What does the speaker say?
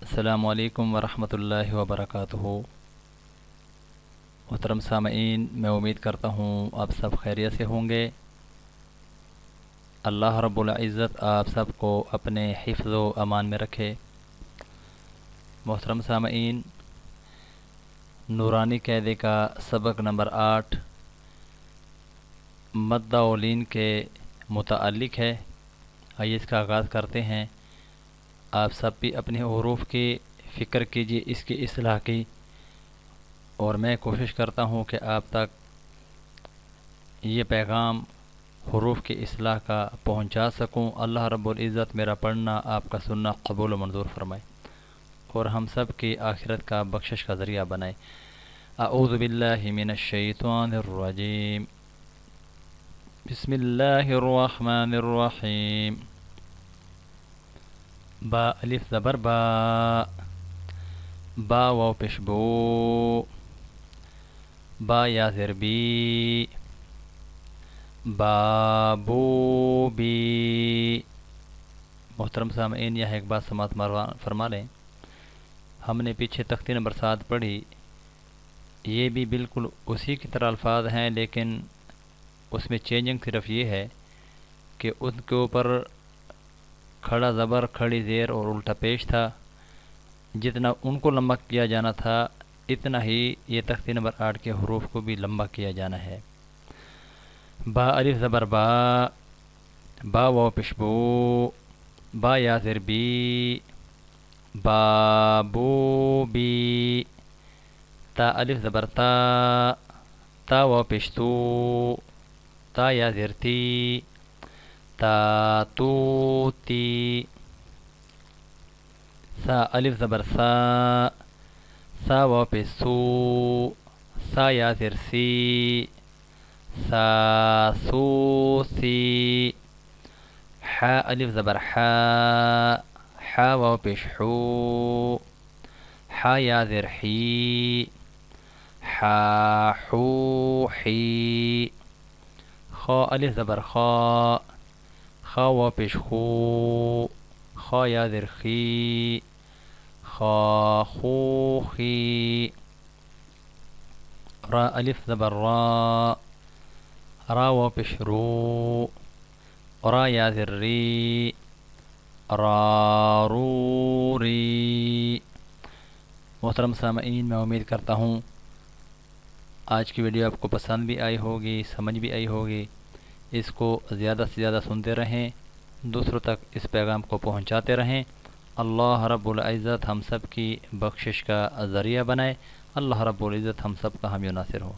السلام علیکم ورحمۃ اللہ وبرکاتہ۔ محترم سامعین، میں امید کرتا ہوں آپ سب خیریت سے ہوں گے۔ اللہ رب العزت آپ سب کو اپنے حفظ و امان میں رکھے۔ محترم سامعین، نورانی قاعدے کا سبق نمبر 8 مد و لین کے متعلق ہے۔ آئیے اس کا آغاز کرتے ہیں۔ آپ سب بھی اپنے حروف کی فکر کیجیے، اس کی اصلاح کی، اور میں کوشش کرتا ہوں کہ آپ تک یہ پیغام حروف کی اصلاح کا پہنچا سکوں۔ اللہ رب العزت میرا پڑھنا، آپ کا سننا قبول و منظور فرمائے، اور ہم سب کی آخرت کا بخشش کا ذریعہ بنائے۔ اعوذ باللہ من الشیطان الرجیم، بسم اللہ الرحمن الرحیم۔ با الف زبر با، با واو پیش بو، با یا زیر بی، بابو بی۔ محترم سامعین، یہ ایک بات سماعت فرما لیں، ہم نے پیچھے تختی نمبر 7 پڑھی، یہ بھی بالکل اسی کی طرح الفاظ ہیں، لیکن اس میں چینجنگ صرف یہ ہے کہ ان کے اوپر کھڑا زبر، کھڑی زیر اور الٹا پیش تھا۔ جتنا ان کو لمبا کیا جانا تھا، اتنا ہی یہ تختی نمبر 8 کے حروف کو بھی لمبا کیا جانا ہے۔ با الف زبر با، با واو پیش بو، با یا زیر بی، بابو بی۔ تا الف زبر تا، تا واو پیش تو، تا یا زیر تی، تا تو تی۔ سا الف زبر سا، سا واو پیش سو، سا یا زیر سی، سا سو سی۔ حا الف زبر حا، حا واو پیش حو، حا یا زیر حی، حا حو حی۔ خا الف زبر خا، خا واو پیش خو، خا یا زیر خی، خا خو خی۔ را الف زبر را، را واو پیش رو، را یا زیر ری، را رو ری۔ محترم سامعین، میں امید کرتا ہوں آج کی ویڈیو آپ کو پسند بھی آئی ہوگی، سمجھ بھی آئی ہوگی۔ اس کو زیادہ سے زیادہ سنتے رہیں، دوسروں تک اس پیغام کو پہنچاتے رہیں۔ اللہ رب العزت ہم سب کی بخشش کا ذریعہ بنائے۔ اللہ رب العزت ہم سب کا حامی و ناصر ہو۔